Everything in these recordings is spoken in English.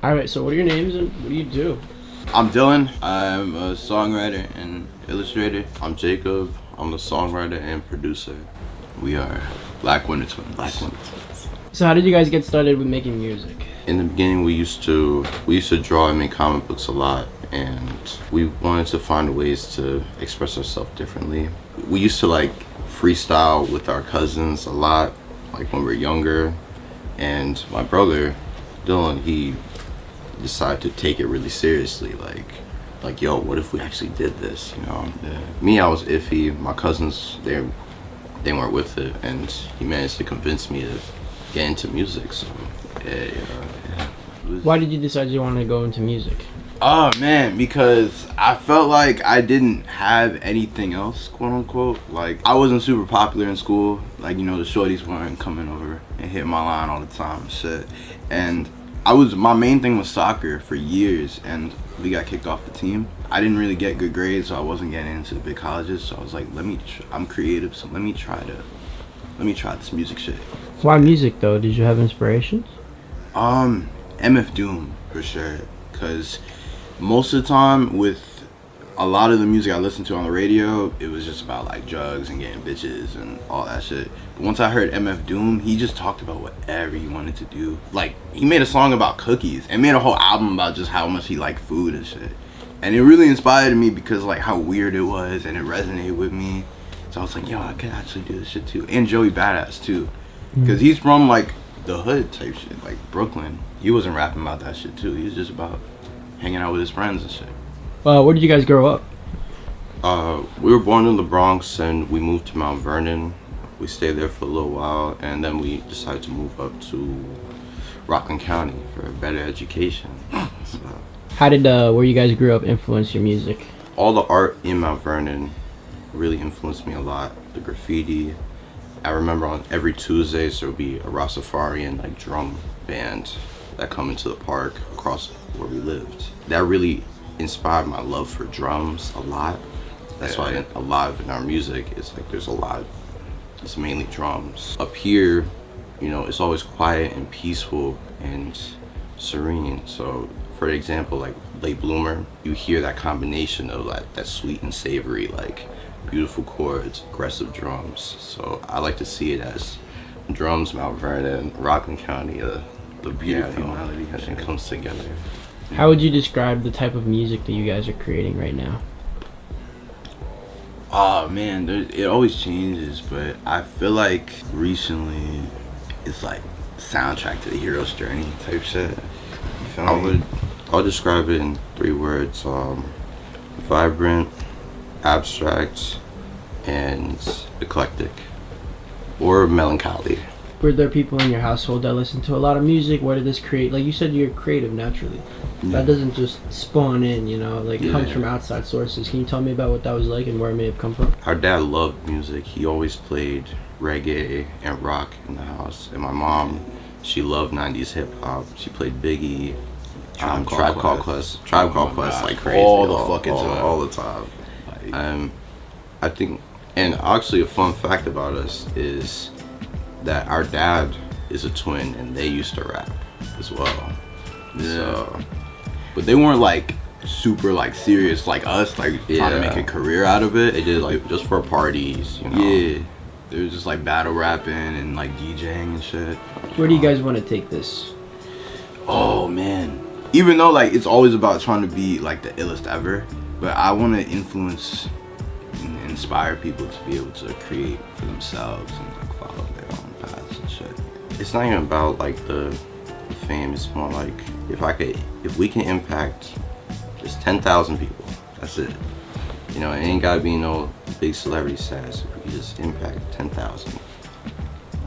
All right, so what are your names and what do you do? I'm Dylan. I'm a songwriter and illustrator. I'm Jacob. I'm the songwriter and producer. We are Black Winter Twins. So how did you guys get started with making music? In the beginning, we used to draw and make comic books a lot, and we wanted to find ways to express ourselves differently. We used to like freestyle with our cousins a lot, like when we were younger. And my brother, Dylan, he decided to take it really seriously. Like, yo, what if we actually did this? You know, me, I was iffy. My cousins, they weren't with it, and he managed to convince me to get into music. So, yeah. Why did you decide you wanted to go into music? Oh man, because I felt like I didn't have anything else, quote unquote. Like, I wasn't super popular in school. Like, you know, the shorties weren't coming over and hitting my line all the time and shit. And my main thing was soccer for years, and we got kicked off the team. I didn't really get good grades, so I wasn't getting into the big colleges. So I was like, I'm creative, so let me try this music shit. Why music though? Did you have inspirations? MF Doom for sure, cause most of the time with a lot of the music I listened to on the radio, it was just about like drugs and getting bitches and all that shit. But once I heard MF Doom, he just talked about whatever he wanted to do. Like, he made a song about cookies and made a whole album about just how much he liked food and shit. And it really inspired me because like how weird it was, and it resonated with me. So I was like, yo, I could actually do this shit too. And Joey Badass too, because he's from like the hood type shit, like Brooklyn. He wasn't rapping about that shit too. He was just about hanging out with his friends and shit. Where did you guys grow up? We were born in the Bronx and we moved to Mount Vernon. We stayed there for a little while, and then we decided to move up to Rockland County for a better education. So, How did where you guys grew up influence your music? all the art in Mount Vernon really influenced me a lot. The graffiti. I remember on every Tuesdays there would be a Rastafarian like drum band that come into the park across where we lived. That really inspired my love for drums a lot. That's why a lot of in our music it's like it's mainly drums. Up here, you know, it's always quiet and peaceful and serene. So for example, like Late Bloomer, you hear that combination of like that sweet and savory, like beautiful chords, aggressive drums. So I like to see it as drums, Mount Vernon, Rockland County, the beautiful melody that comes together. How would you describe the type of music that you guys are creating right now? Oh man, it always changes, but I feel like recently it's like soundtrack to the hero's journey type shit. You feel me? I'll describe it in 3 words: vibrant, abstract, and eclectic, or melancholy. Were there people in your household that listen to a lot of music? Where did this create? Like you said, you're creative naturally. That doesn't just spawn in, you know, like it comes from outside sources. Can you tell me about what that was like and where it may have come from? Our dad loved music. He always played reggae and rock in the house. And my mom, she loved 90s hip hop. She played Biggie, Tribe Called Quest, like crazy all the time. I think, and actually a fun fact about us is that our dad is a twin and they used to rap as well. So, but they weren't like super like serious like us, like trying to make a career out of it. They did like just for parties, you know. Yeah, they were just like battle rapping and like DJing and shit. Where do you guys want to take this? Oh man, even though like it's always about trying to be like the illest ever, but I want to influence and inspire people to be able to create for themselves and like follow their own paths and shit. It's not even about like the fame. It's more like if we can impact just 10,000 people, that's it. You know, it ain't gotta be no big celebrity status. If we just impact 10,000,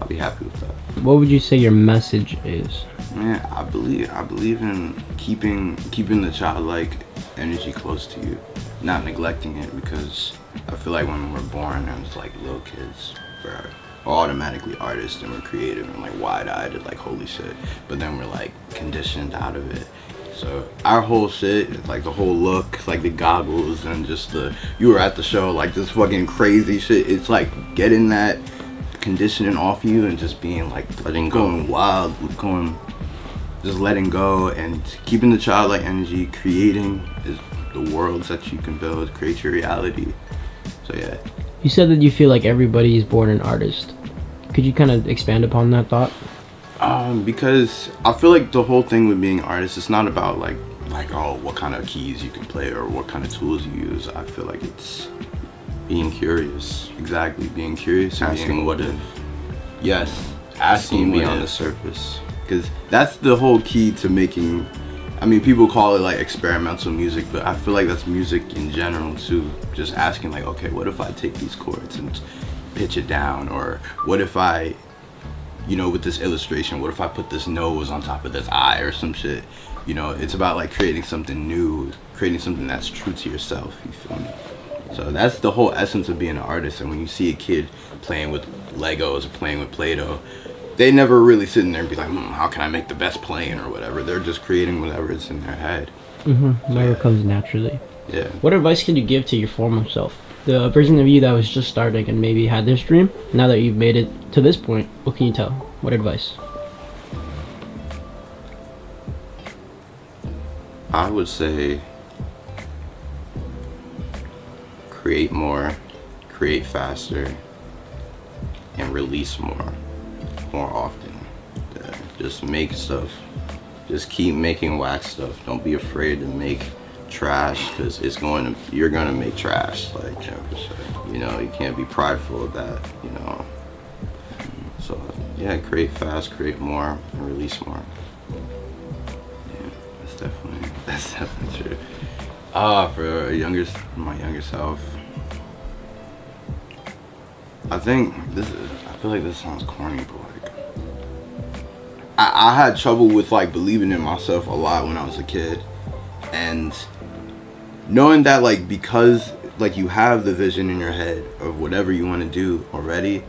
I'll be happy with that. What would you say your message is? Man, I believe in keeping the childlike energy close to you, not neglecting it, because I feel like when we're born as like little kids, we're automatically artists and we're creative and like wide-eyed and like holy shit, but then we're like conditioned out of it. So our whole shit, like the whole look, like the goggles and just you were at the show, like this fucking crazy shit, it's like getting that conditioning off you and just being like going wild, going just letting go and keeping the childlike energy, creating is the worlds that you can build, create your reality. So yeah. You said that you feel like everybody is born an artist. Could you kind of expand upon that thought? Because I feel like the whole thing with being an artist, it's not about like oh, what kind of keys you can play or what kind of tools you use. I feel like it's being curious. Exactly, being curious and being what if. Yes, asking beyond the surface. Because that's the whole key to making, I mean, people call it like experimental music, but I feel like that's music in general too. Just asking like, okay, what if I take these chords and pitch it down? Or what if I, you know, with this illustration, what if I put this nose on top of this eye or some shit? You know, it's about like creating something new, creating something that's true to yourself, you feel me? So that's the whole essence of being an artist. And when you see a kid playing with Legos or playing with Play-Doh, they never really sit in there and be like, how can I make the best plane or whatever. They're just creating whatever is in their head. Whatever comes naturally. Yeah. What advice can you give to your former self? The version of you that was just starting and maybe had this dream, now that you've made it to this point, what can you tell? What advice? I would say create more, create faster, and release more often. Just make stuff. Just keep making whack stuff. Don't be afraid to make trash, because you're gonna make trash. Like, you know, you can't be prideful of that, you know. So yeah, create fast, create more, and release more. Yeah, that's definitely true. For my younger self, I feel like this sounds corny, but like, I had trouble with like believing in myself a lot when I was a kid, and knowing that like, because like you have the vision in your head of whatever you want to do already,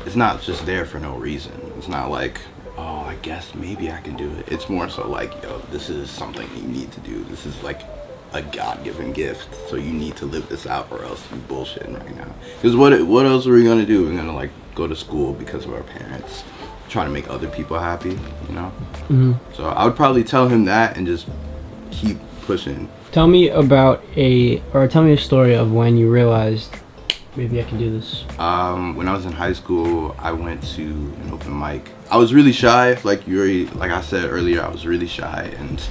it's not just there for no reason. It's not like, oh, I guess maybe I can do it. It's more so like, yo, this is something you need to do. This is like a God-given gift, so you need to live this out, or else you bullshitting right now. Because what else are we gonna do? We're gonna like go to school because of our parents, trying to make other people happy, you know? So I would probably tell him that and just keep pushing. Tell me tell me a story of when you realized, maybe I can do this. When I was in high school, I went to an open mic. I was really shy, like I said earlier, I was really shy, and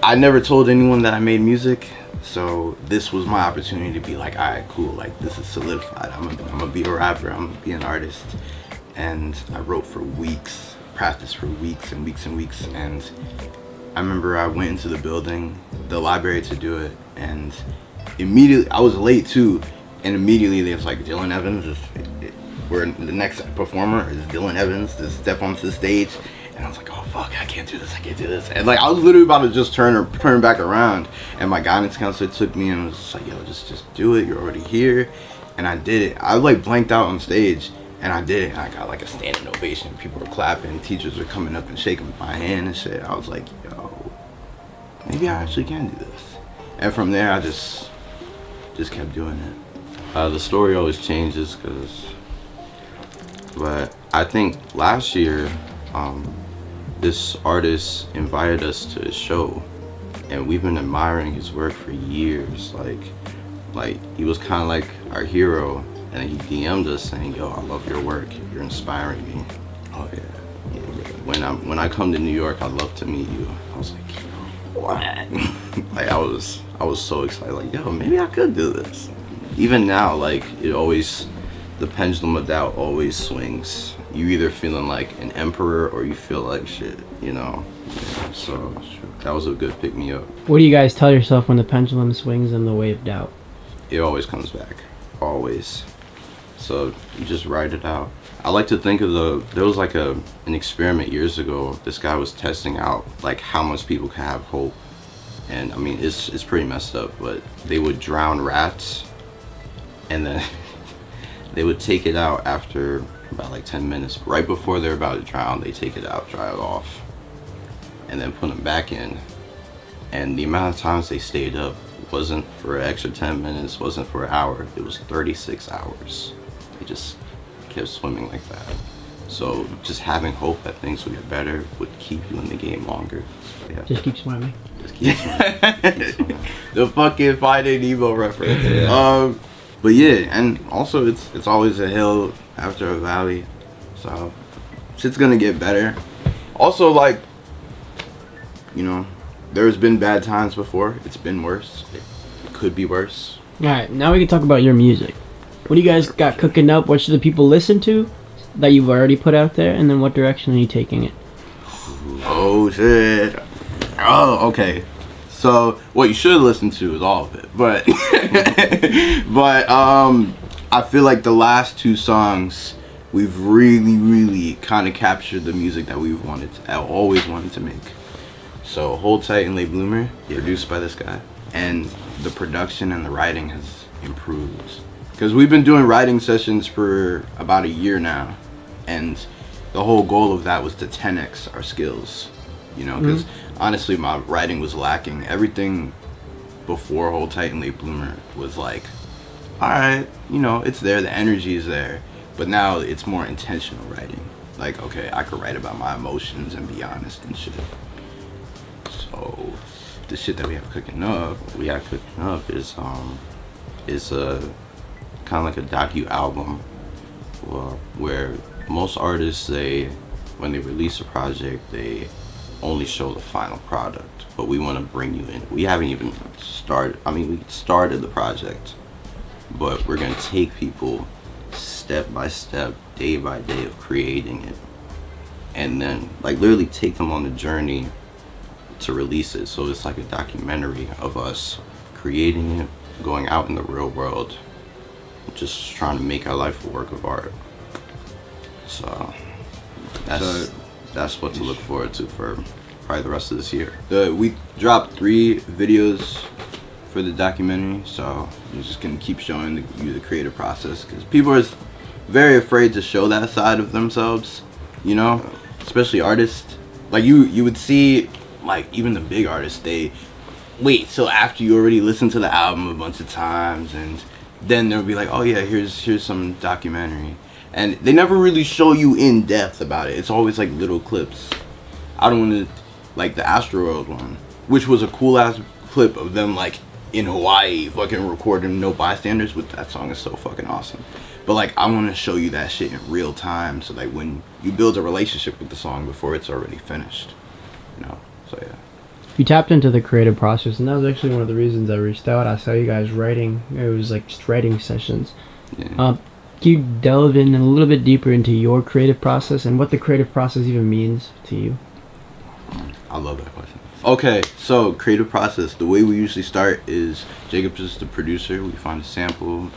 I never told anyone that I made music. So this was my opportunity to be like, all right, cool, like this is solidified. I'm gonna be a rapper, I'm gonna be an artist. And I wrote for weeks, practiced for weeks and weeks and weeks. And I remember I went into the building, the library, to do it, and immediately, I was late too, and immediately they was like, Dylan Evans, the next performer is Dylan Evans, to step onto the stage. And I was like, oh fuck, I can't do this. And like, I was literally about to just turn back around, and my guidance counselor took me and was just like, yo, just do it, you're already here. And I did it. I like blanked out on stage, and I did it, and I got like a standing ovation. People were clapping, teachers were coming up and shaking my hand and shit. I was like, yo, maybe I actually can do this. And from there, I just kept doing it. The story always changes, but I think last year, this artist invited us to his show, and we've been admiring his work for years. Like he was kind of like our hero, and he DM'd us saying, yo, I love your work, you're inspiring me. Oh yeah. When I come to New York, I'd love to meet you. I was like, what? Like I was so excited, like, yo, maybe I could do this. Even now, like, the pendulum of doubt always swings. You either feeling like an emperor or you feel like shit, you know? Yeah, so that was a good pick me up. What do you guys tell yourself when the pendulum swings in the way of doubt? It always comes back, always. So you just ride it out. I like to think of there was like an experiment years ago. This guy was testing out like how much people can have hope. And I mean, it's pretty messed up, but they would drown rats, and then they would take it out after about like 10 minutes. Right before they're about to drown, they take it out, dry it off, and then put them back in. And the amount of times they stayed up wasn't for an extra 10 minutes, wasn't for an hour, it was 36 hours. They just kept swimming like that. So just having hope that things will get better would keep you in the game longer. Yeah. Just keep swimming. Just keep swimming. The fucking Finding Nemo reference. Yeah. But yeah, and also it's always a hill after a valley, so shit's gonna get better. Also, like, you know, there's been bad times before. It's been worse. It could be worse. All right, now we can talk about your music. What do you guys got cooking up? What should the people listen to that you've already put out there, and then what direction are you taking it? Oh shit. Oh, okay. So what you should listen to is all of it, but I feel like the last two songs we've really kind of captured the music that I always wanted to make. So Hold Tight and Late Bloomer, produced by this guy, and the production and the writing has improved because we've been doing writing sessions for about a year now, and the whole goal of that was to 10x our skills, you know, because honestly my writing was lacking. Everything before Hold Tight and Late Bloomer was like, alright, you know, it's there, the energy is there, but now it's more intentional writing. Like, okay, I could write about my emotions and be honest and shit. So the shit that we have cooking up is a kind of like a docu album where most artists, when they release a project, they only show the final product, but we want to bring you in. We haven't even started. I mean, we started the project, but we're gonna take people step by step, day by day of creating it, and then like literally take them on the journey to release it. So it's like a documentary of us creating it, going out in the real world, just trying to make our life a work of art. So that's what to look forward to for probably the rest of this year. We dropped 3 videos for the documentary, so I'm just gonna keep showing you the creative process, because people are very afraid to show that side of themselves, you know, especially artists. Like you would see, like, even the big artists, they wait till after you already listened to the album a bunch of times, and then they'll be like, oh yeah, here's some documentary, and they never really show you in depth about it. It's always like little clips. I don't want to, like the Astroworld one, which was a cool ass clip of them like in Hawaii fucking recording No Bystanders, with that song is so fucking awesome. But like, I want to show you that shit in real time, so like when you build a relationship with the song before it's already finished, you know. So yeah, You tapped into the creative process, and that was actually one of the reasons I reached out. I saw you guys writing. It was like just writing sessions. yeah. Can you delve in a little bit deeper into your creative process and what the creative process even means to you? I love that question. Okay, so creative process, the way we usually start is Jacob's just the producer. We find a sample,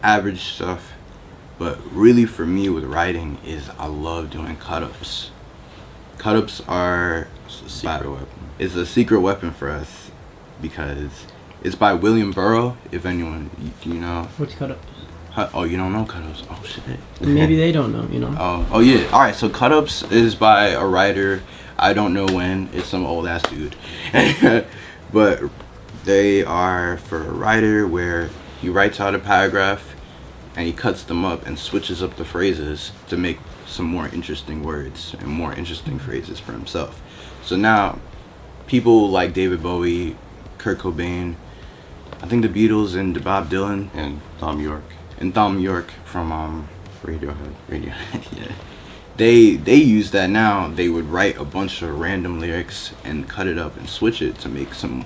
average stuff, but really for me with writing is I love doing cut-ups. Cut-ups are a secret weapon. It's a secret weapon for us because it's by William Burroughs. If anyone, you know. What's cut up? Oh, you don't know cut-ups? Oh shit. Maybe they don't know, you know. Oh yeah. All right. So cut-ups is by a writer. I don't know when. It's some old ass dude. But they are for a writer where he writes out a paragraph and he cuts them up and switches up the phrases to make some more interesting words and more interesting phrases for himself. So now people like David Bowie, Kurt Cobain, I think the Beatles and Bob Dylan and Thom Yorke from Radiohead, yeah. They use that now. They would write a bunch of random lyrics and cut it up and switch it to make some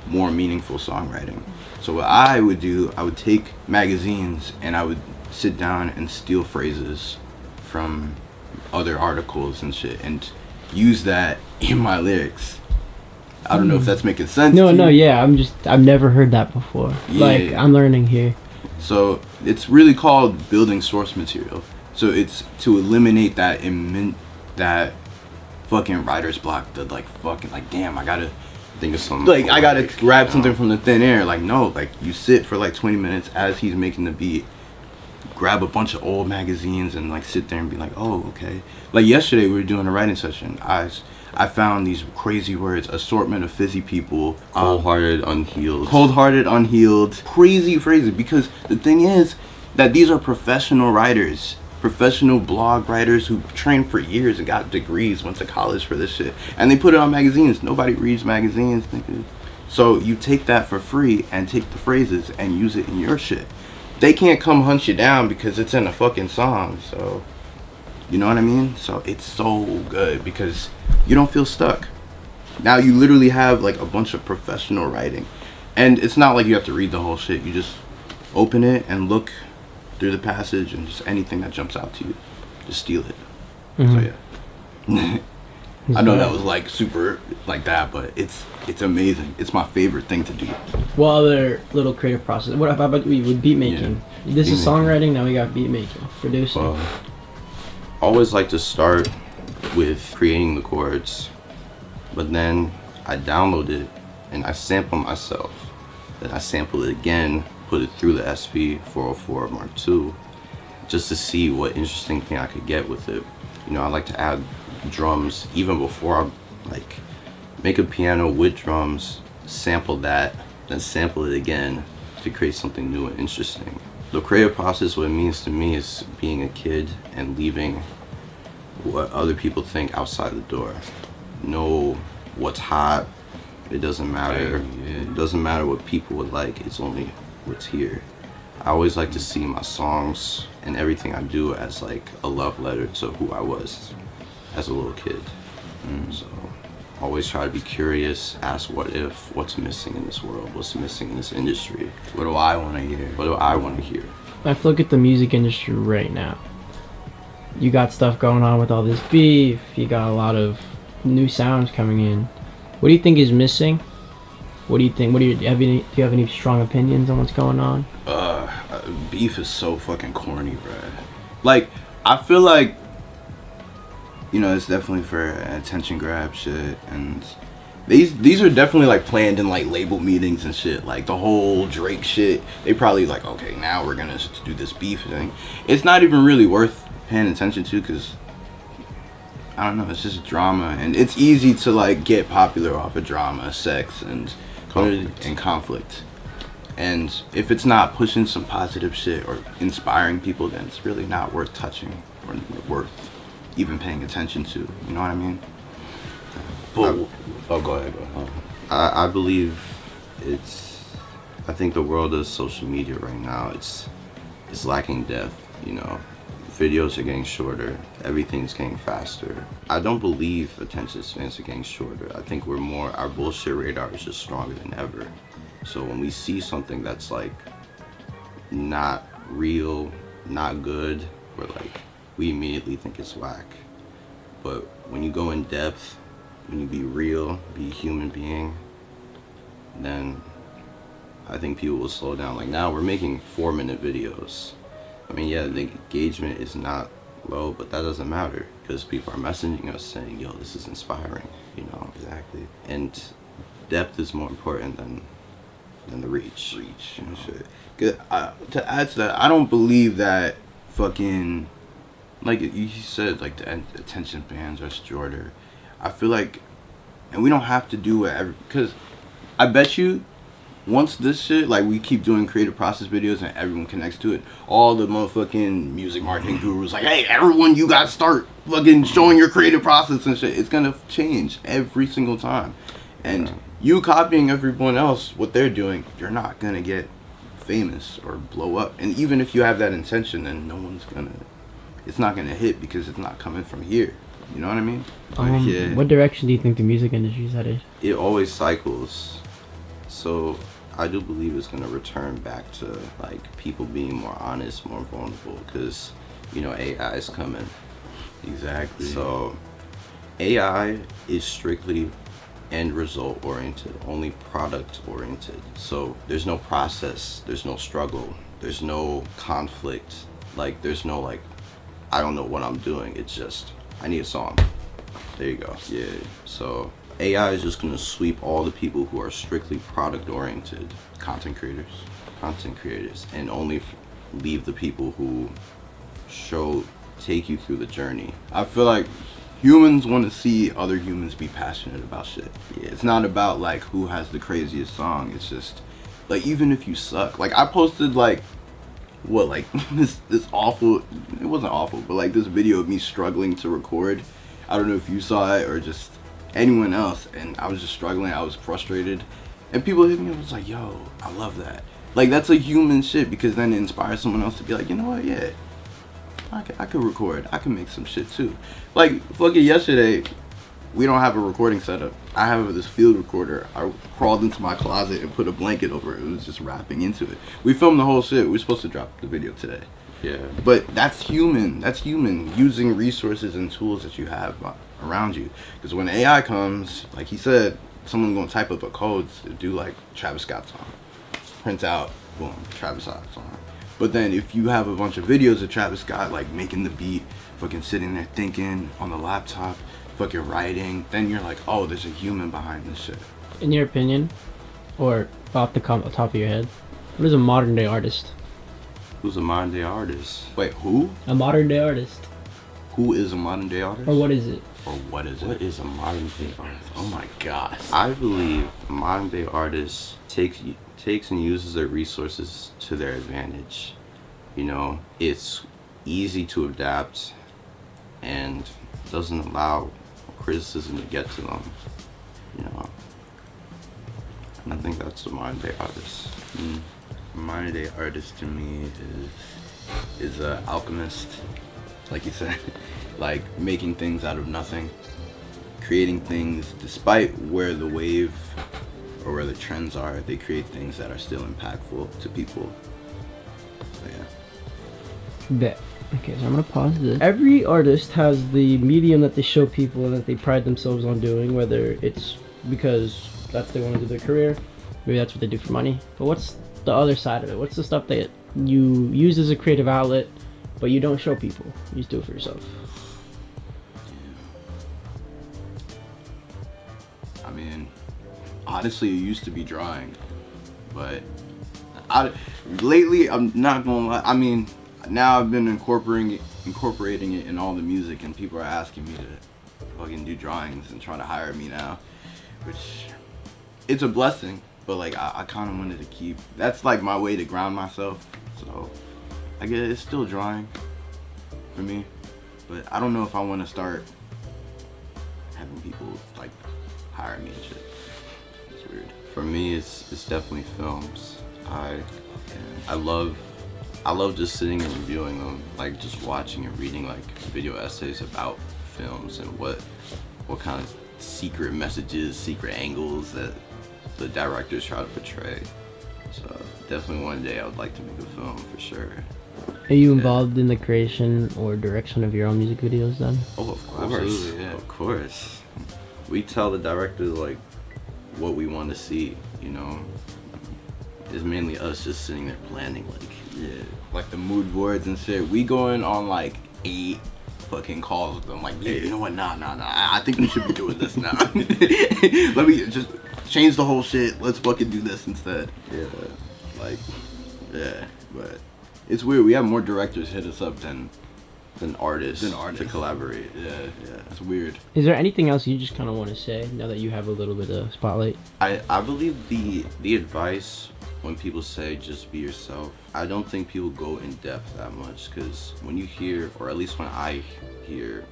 more meaningful songwriting. So what I would do, I would take magazines and I would sit down and steal phrases from other articles and shit and use that in my lyrics. I don't know if that's making sense. No, yeah, I've never heard that before. Yeah. Like, I'm learning here. So it's really called building source material. So it's to eliminate that that fucking writer's block, the like fucking like, damn, I gotta think of something. Like, I gotta grab something from the thin air. Like, no, like you sit for like 20 minutes as he's making the beat, grab a bunch of old magazines and like sit there and be like, oh, okay. Like yesterday we were doing a writing session. I found these crazy words: assortment of fizzy people, Cold-hearted, unhealed. Crazy phrases, because the thing is that these are professional writers professional blog writers who trained for years and got degrees, went to college for this shit, and they put it on magazines. Nobody reads magazines, nigga. So you take that for free and take the phrases and use it in your shit. They can't come hunt you down because it's in a fucking song. So, you know what I mean? So it's so good because you don't feel stuck. Now you literally have like a bunch of professional writing, and it's not like you have to read the whole shit. You just open it and look through the passage, and just anything that jumps out to you, just steal it. So yeah. I know that was like super like that, but it's amazing. It's my favorite thing to do. What other little creative process? What about we with beat making? Yeah. This is songwriting. Now we got beat making, producing. Always like to start with creating the chords, but then I download it and I sample myself. Then I sample it again, put it through the SP404 Mark II, just to see what interesting thing I could get with it. You know, I like to add drums even before I like make a piano with drums, sample that, then sample it again to create something new and interesting. The creative process, what it means to me, is being a kid and leaving what other people think outside the door. Know what's hot. It doesn't matter. It doesn't matter what people would like. It's only what's here. I always like to see my songs and everything I do as like a love letter to who I was as a little kid. So always try to be curious, ask what if, what's missing in this world, what's missing in this industry. What do I want to hear? What do I want to hear? Let's look at the music industry right now. You got stuff going on with all this beef. You got a lot of new sounds coming in. What do you think is missing? What do you think? Do you have any strong opinions on what's going on? Beef is so fucking corny, bruh. Like, I feel like, you know, it's definitely for attention grab shit, and these are definitely like planned in like label meetings and shit. Like the whole Drake shit, they probably like, okay, now we're gonna do this beef thing. It's not even really worth paying attention to, because I don't know, it's just drama, and it's easy to like get popular off of drama, sex, and conflict. And if it's not pushing some positive shit or inspiring people, then it's really not worth touching or worth even paying attention to. You know what I mean? But, go ahead. I believe I think the world of social media right now, it's lacking depth, you know. Videos are getting shorter, everything's getting faster. I don't believe attention spans are getting shorter. I think our bullshit radar is just stronger than ever. So when we see something that's like not real, not good, we immediately think it's whack. But when you go in depth, when you be real, be a human being, then I think people will slow down. Like now we're making 4-minute videos. I mean, yeah, the engagement is not low, but that doesn't matter because people are messaging us saying, yo, this is inspiring, you know. Exactly. And depth is more important than the reach. You know? Shit. To add to that, I don't believe that fucking, like you said, like the attention spans are shorter. I feel like, and we don't have to do whatever, because I bet you once this shit, like we keep doing creative process videos and everyone connects to it, all the motherfucking music marketing gurus like, hey, everyone, you gotta start fucking showing your creative process and shit. It's gonna change every single time. And you copying everyone else, what they're doing, you're not gonna get famous or blow up. And even if you have that intention, then it's not gonna hit because it's not coming from here. You know what I mean? Yeah. What direction do you think the music industry is headed? It always cycles. So I do believe it's going to return back to like people being more honest, more vulnerable, because, you know, AI is coming. Exactly. So AI is strictly end result oriented, only product oriented. So there's no process, there's no struggle, there's no conflict, like there's no like, I don't know what I'm doing. It's just, I need a song. There you go. Yeah. So AI is just going to sweep all the people who are strictly product oriented Content creators. and only leave the people who take you through the journey. I feel like humans want to see other humans be passionate about shit. Yeah, it's not about like who has the craziest song. It's just like, even if you suck. Like I posted like what, like this awful, it wasn't awful, but like this video of me struggling to record. I don't know if you saw it or just anyone else, and I was just struggling. I was frustrated, and people hit me and was like, yo, I love that. Like, that's a human shit, because then it inspires someone else to be like, you know what, yeah, I could record, I could make some shit too. Like, fucking yesterday, we don't have a recording setup. I have this field recorder. I crawled into my closet and put a blanket over it. It was just rapping into it. We filmed the whole shit. We're supposed to drop the video today. Yeah. But that's human. That's human. Using resources and tools that you have around you. Because when AI comes, like he said, someone's going to type up a code to do like Travis Scott's song. Print out, boom, Travis Scott's song. But then if you have a bunch of videos of Travis Scott like making the beat, fucking sitting there thinking on the laptop, fucking writing, then you're like, oh, there's a human behind this shit. In your opinion, or off the top of your head, what is a modern day artist? Who's a modern day artist? Wait, who? A modern day artist. Who is a modern day artist? Or what is it? Or what is it? What is a modern day artist? Oh my gosh. I believe a modern day artist takes and uses their resources to their advantage. You know, it's easy to adapt and doesn't allow criticism to get to them. You know, and I think that's the modern day artist. Modern day artist to me is a alchemist, like you said, like making things out of nothing, creating things despite where the wave or where the trends are. They create things that are still impactful to people. So yeah. Bet. Okay, so I'm gonna pause this. Every artist has the medium that they show people and that they pride themselves on doing, whether it's because that's what they want to do their career, maybe that's what they do for money. But what's the other side of it? What's the stuff that you use as a creative outlet, but you don't show people? You just do it for yourself. I mean, honestly, it used to be drawing, but lately, I'm not gonna lie. I mean, now I've been incorporating it in all the music, and people are asking me to fucking do drawings and trying to hire me now, which it's a blessing. But like, I kind of wanted to keep. That's like my way to ground myself. So I guess it's still drawing for me, but I don't know if I want to start having people like hire me and shit. It's weird. For me, it's definitely films. I love just sitting and reviewing them, like just watching and reading like video essays about films and what kind of secret messages, secret angles that the directors try to portray. So definitely one day I would like to make a film for sure. Are you involved in the creation or direction of your own music videos then? Oh, of course. Absolutely, yeah. Of course. We tell the director like what we want to see, you know. It's mainly us just sitting there planning, like, yeah, Like the mood boards and shit. We going on like 8 fucking calls with them. Like, yeah, you know what? Nah. I think we should be doing this now. Let me just change the whole shit. Let's fucking do this instead. yeah. Like, yeah, but it's weird. We have more directors hit us up than artists Than artists. to collaborate. yeah. It's weird. Is there anything else you just kind of want to say now that you have a little bit of spotlight? I believe the advice when people say just be yourself, I don't think people go in depth that much, because when you hear, or at least when I hear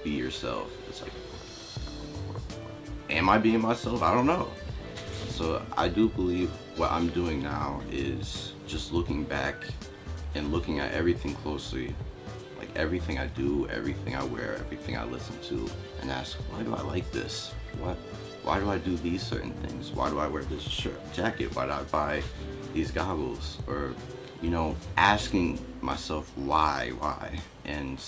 be yourself, it's like, am I being myself? I don't know. So I do believe what I'm doing now is just looking back and looking at everything closely, like everything I do, everything I wear, everything I listen to, and ask, why do I like this? Why do I do these certain things? Why do I wear this jacket? Why do I buy these goggles? Or, you know, asking myself why? And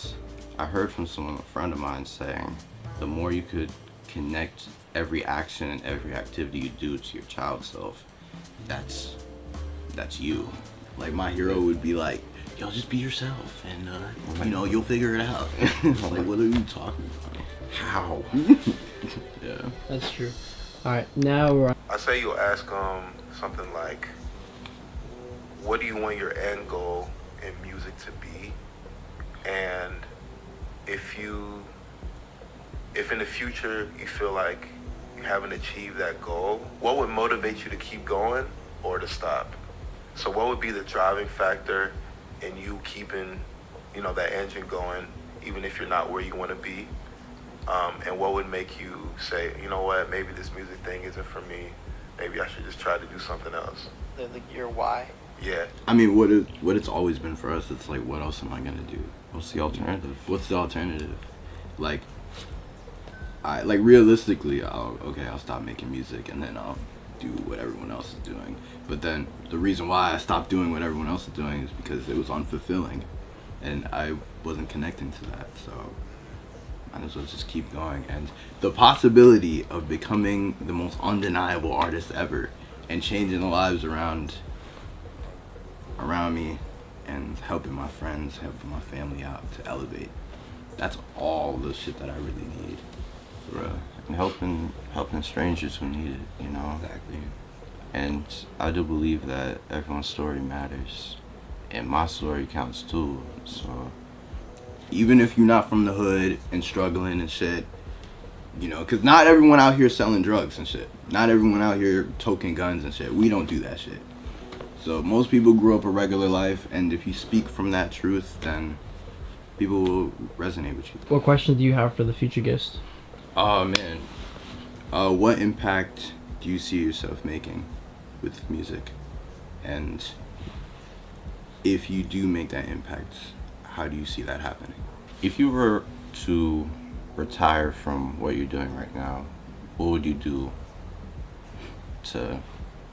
I heard from a friend of mine saying, the more you could connect every action and every activity you do to your child self, that's you. Like my hero would be like, yo, just be yourself, and you know, you'll figure it out. Like, what are you talking about? How? Yeah. That's true. All right, now we're on. I say you'll ask something like, what do you want your end goal in music to be? And if in the future you feel like you haven't achieved that goal, what would motivate you to keep going or to stop? So what would be the driving factor and you keeping, you know, that engine going, even if you're not where you want to be? And what would make you say, you know what, maybe this music thing isn't for me. Maybe I should just try to do something else. Your why? Yeah. I mean, what it's always been for us, it's like, what else am I gonna do? What's the alternative? What's the alternative? Like, realistically, I'll stop making music and then I'll do what everyone else is doing. But then the reason why I stopped doing what everyone else is doing is because it was unfulfilling, and I wasn't connecting to that. So might as well just keep going. And the possibility of becoming the most undeniable artist ever and changing the lives around me and helping my friends, helping my family out to elevate. That's all the shit that I really need. For real. And helping strangers who need it, you know? Exactly. And I do believe that everyone's story matters. And my story counts too. So Even if you're not from the hood and struggling and shit, you know, because not everyone out here selling drugs and shit. Not everyone out here toting guns and shit. We don't do that shit. So most people grew up a regular life, and if you speak from that truth, then people will resonate with you. What question do you have for the future guest? Oh man, what impact do you see yourself making with music? And if you do make that impact, how do you see that happening? if you were to retire from what you're doing right now, what would you do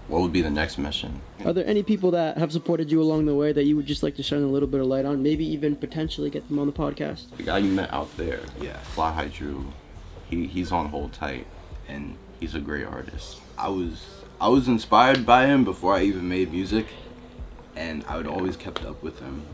what would be the next mission? Are there any people that have supported you along the way that you would just like to shine a little bit of light on? Maybe even potentially get them on the podcast? The guy you met out there, Yeah. Fly High Drew, he's on Hold Tight, and he's a great artist. I was inspired by him before I even made music, and I would always kept up with him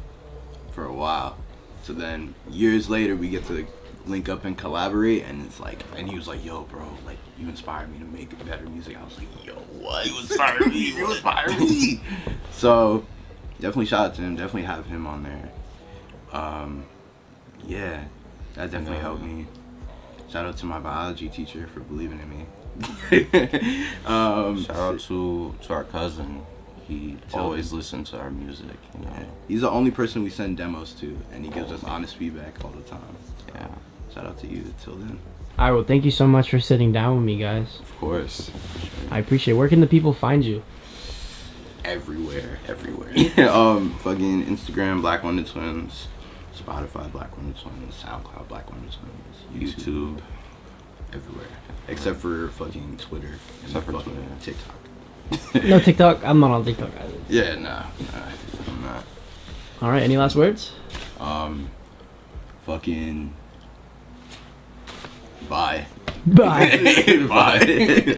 for a while. So then years later we get to link up and collaborate, and it's like, and he was like, yo bro, like you inspired me to make better music. I was like, yo, what? You inspired me. You inspired me. So definitely shout out to him, definitely have him on there. Yeah, that definitely helped me. Shout out to my biology teacher for believing in me. Shout out to our cousin. He always listens to our music, you know. Yeah. He's the only person we send demos to, and he gives us honest feedback all the time. Yeah, Shout out to you till then. Alright, well, thank you so much for sitting down with me, guys. of course. I appreciate it. Where can the people find you? Everywhere. Fucking Instagram, Black Wonder Twins. Spotify, Black Wonder Twins. SoundCloud, Black Wonder Twins. YouTube. Everywhere. Except for fucking Twitter. And Except for fucking Twitter. TikTok. No TikTok? I'm not on TikTok either. Yeah, nah, I'm not. Alright, any last words? Fucking bye. Bye. Bye.